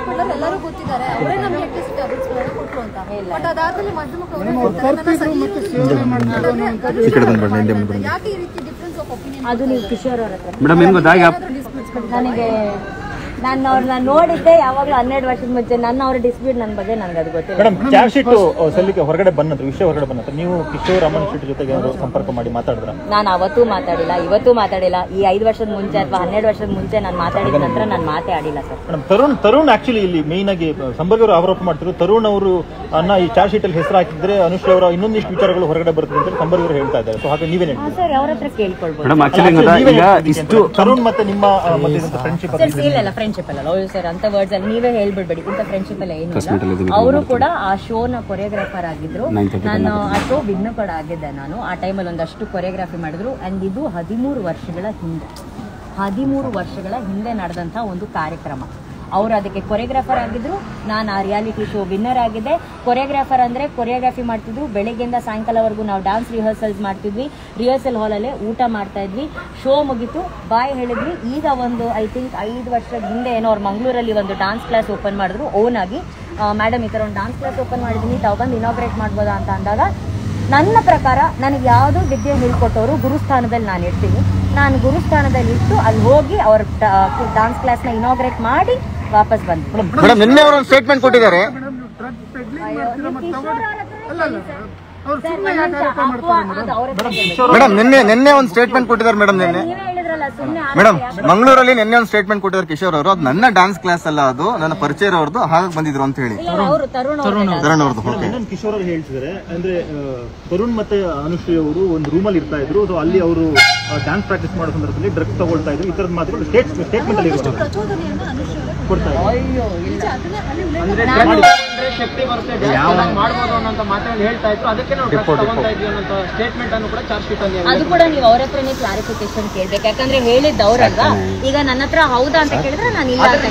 ಬಿಡೋರು ಎಲ್ಲರೂ ಗೊತ್ತಿದ್ದಾರೆ, ಅವರೇ ನಮ್ಗೆ ಅಟ್ಲೀಸ್ಟ್ ಕೊಟ್ಟರು ಅಂತ. ಬಟ್ ಅದಾದ್ಮೇಲೆ ಮಾಧ್ಯಮಕ್ಕೆ ಯಾಕೆ ಈ ರೀತಿ ಡಿಫ್ರೆನ್ಸ್ ಆಫ್ ಒಪಿನಿಯನ್? ಅದು ನೀವು ಕಿಶೋರ್ ಅವ್ರ ಹತ್ರ ನನಗೆ ನಾನು ಅವ್ರನ್ನ ನೋಡಿದ್ದೆ ಯಾವಾಗಲೂ 12 ವರ್ಷದ ಮುಂಚೆ. ಅವ್ರ ಡಿಸ್ಪ್ಯೂಟ್ ನನ್ನ ಬಗ್ಗೆ ನನಗೆ ಅದು ಗೊತ್ತಿಲ್ಲ. ಮೇಡಮ್, ಚಾರ್ಜ್ ಶೀಟ್ ಸಲ್ಲಿಕೆ ಹೊರಗಡೆ ಬಂದ್ರೆ ವಿಷಯ ಹೊರಗಡೆ ಬಂದ್ರೆ ನೀವು ಕಿಶೋರ್ ಅಮನ್ ಶೆಟ್ಟಿ ಜೊತೆಗೆ ಏನಾದ್ರು ಸಂಪರ್ಕ ಮಾಡಿ ಮಾತಾಡಿದ್ರ? ನಾನು ಅವತ್ತೂ ಮಾತಾಡಿಲ್ಲ, ಇವತ್ತೂ ಮಾತಾಡಿಲ್ಲ. ಈ 5 ವರ್ಷದ ಮುಂಚೆ ಅಥವಾ 12 ವರ್ಷದ ಮುಂಚೆ ನಾನು ಮಾತಾಡಿದ ನಂತರ ನಾನು ಮಾತೇ ಆಡಿಲ್ಲ ಸರ್. ಮೇಡಮ್, ತರುಣ್ ಆಕ್ಚುಲಿ ಇಲ್ಲಿ ಮೇನ್ ಆಗಿ ಸಂಬರ್ಗ್ ಅವರು ಆರೋಪ ಮಾಡ್ತಿದ್ರು. ತರುಣ್ ಅವರು ಈ ಚಾರ್ಜ್ ಶೀಟ್ ಅಲ್ಲಿ ಹೆಸರು ಹಾಕಿದ್ರೆ ಅನುಶ್ರೀ ಅವರ ಇನ್ನೊಂದಿಷ್ಟು ವಿಚಾರಗಳು ಹೊರಗಡೆ ಬರ್ತದೆ ಅಂತ ಸಂಬರ್ಗ್ ಅವರು ಹೇಳ್ತಾ ಇದ್ದಾರೆ. ಸೊ ಹಾಗೆ ನೀವೇನೇ ಸರ್ ಅವ್ರ ಹತ್ರ ಕೇಳ್ಕೊಳ್ಬಹುದು. ತರುಣ್ ಮತ್ತೆ ನಿಮ್ಮ ಫ್ರೆಂಡ್ಶಿಪ್ ಫ್ರೆಂಡ್ಶಿಪ್ ಅಲ್ಲ ಸರ್, ಅಂತ ವರ್ಡ್ಸ್ ಅಲ್ಲಿ ನೀವೇ ಹೇಳ್ಬಿಡ್ಬೇಡಿ. ಇಂಥ ಫ್ರೆಂಡ್ಶಿಪ್ ಎಲ್ಲ ಏನಿಲ್ಲ. ಅವರು ಕೂಡ ಆ ಶೋನ ಕೊರಿಯೋಗ್ರಾಫರ್ ಆಗಿದ್ರು. ನಾನು ಆ ಶೋ ವಿನ್ ಕೂಡ ಆಗಿದ್ದೆ. ನಾನು ಆ ಟೈಮಲ್ಲಿ ಒಂದಷ್ಟು ಕೊರಿಯೋಗ್ರಫಿ ಮಾಡಿದ್ರು. ಅಂಡ್ ಇದು 13 ವರ್ಷಗಳ ಹಿಂದೆ ನಡೆದಂತ ಒಂದು ಕಾರ್ಯಕ್ರಮ. ಅವರು ಅದಕ್ಕೆ ಕೊರಿಯೋಗ್ರಾಫರ್ ಆಗಿದ್ರು, ನಾನು ಆ ರಿಯಾಲಿಟಿ ಶೋ ವಿನ್ನರ್ ಆಗಿದ್ದೆ. ಕೊರಿಯೋಗ್ರಾಫರ್ ಅಂದ್ರೆ ಕೊರಿಯೋಗ್ರಫಿ ಮಾಡ್ತಿದ್ರು. ಬೆಳಗ್ಗೆಯಿಂದ ಸಾಯಂಕಾಲವರೆಗೂ ನಾವು ಡಾನ್ಸ್ ರಿಹರ್ಸಲ್ಸ್ ಮಾಡ್ತಿದ್ವಿ. ರಿಹರ್ಸಲ್ ಹಾಲಲ್ಲೇ ಊಟ ಮಾಡ್ತಾ ಇದ್ವಿ. ಶೋ ಮುಗಿತು, ಬಾಯ್ ಹೇಳಿದ್ವಿ. ಈಗ ಒಂದು ಐ ಥಿಂಕ್ 5 ವರ್ಷದ ಹಿಂದೆ ಏನೋ ಅವ್ರು ಮಂಗಳೂರಲ್ಲಿ ಒಂದು ಡಾನ್ಸ್ ಕ್ಲಾಸ್ ಓಪನ್ ಮಾಡಿದ್ರು ಓನ್ ಆಗಿ. ಮೇಡಮ್, ಈ ಥರ ಒಂದು ಡಾನ್ಸ್ ಕ್ಲಾಸ್ ಓಪನ್ ಮಾಡಿದ್ದೀನಿ, ತಾವು ಬಂದು ಇನಾಗ್ರೇಟ್ ಮಾಡ್ಬೋದಾ ಅಂತ ಅಂದಾಗ ನನ್ನ ಪ್ರಕಾರ ನನಗೆ ಯಾವುದೋ ವಿದ್ಯೆ ಹೇಳ್ಕೊಟ್ಟವರು ಗುರುಸ್ಥಾನದಲ್ಲಿ ನಾನು ಇರ್ತೀನಿ. ನಾನು ಗುರುಸ್ಥಾನದಲ್ಲಿ ಇಟ್ಟು ಅಲ್ಲಿ ಹೋಗಿ ಅವ್ರ ಡಾನ್ಸ್ ಕ್ಲಾಸ್ನ ಇನಾಗ್ರೇಟ್ ಮಾಡಿ ವಾಪಸ್ ಬಂದ್ರು. ಮೇಡಮ್, ನಿನ್ನೆ ಅವರು ಒಂದು ಸ್ಟೇಟ್ಮೆಂಟ್ ಕೊಟ್ಟಿದ್ದಾರೆ. ಮೇಡಮ್, ನಿನ್ನೆ ಒಂದು ಸ್ಟೇಟ್ಮೆಂಟ್ ಕೊಟ್ಟಿದ್ದಾರೆ ಮೇಡಮ್. ಮೇಡಮ್, ಮಂಗಳೂರಲ್ಲಿ ನಿನ್ನೆ ಒಂದು ಸ್ಟೇಟ್ಮೆಂಟ್ ಕೊಟ್ಟಿದ್ದಾರೆ ಕಿಶೋರ್ ಅವರು. ಅದು ನನ್ನ ಡಾನ್ಸ್ ಕ್ಲಾಸ್ ಅಲ್ಲ, ಅದು ನನ್ನ ಪರಿಚಯ ಅವ್ರದ್ದು, ಹಾಗಾಗಿ ಬಂದಿದ್ರು ಅಂತ ಹೇಳಿ. ತರುಣ್ ಅವ್ರದ್ದು ಕಿಶೋರ್ ಅವರು ಹೇಳ್ತಿದ್ದಾರೆ. ಅಂದ್ರೆ ತರುಣ್ ಮತ್ತೆ ಅನುಶ್ರೀ ಅವರು ಒಂದು ರೂಮಲ್ಲಿ ಇರ್ತಾ ಇದ್ರು. ಸೊ ಅಲ್ಲಿ ಅವರು ಡ್ಯಾನ್ಸ್ ಪ್ರಾಕ್ಟೀಸ್ ಮಾಡೋ ಸಂದರ್ಭದಲ್ಲಿ ಡ್ರಗ್ಸ್ ತಗೊಳ್ತಾ ಇದ್ರು. ಈ ತರದ ಮಾತುಗಳು ಸ್ಟೇಟ್ಮೆಂಟ್ ಅಲ್ಲಿ ಕೊಡ್ತಾ ಅದು ಕೂಡ ನೀವು ಅವ್ರ ಹತ್ರನೇ ಕ್ಲಾರಿಫಿಕೇಶನ್ ಕೇಳ್ಬೇಕು. ಯಾಕಂದ್ರೆ ಹೇಳಿದ್ದವ್ರಲ್ವಾ. ಈಗ ನನ್ನ ಹತ್ರ ಹೌದಾ ಅಂತ ಕೇಳಿದ್ರೆ ನಾನು ಇಲ್ಲ ಅಂತ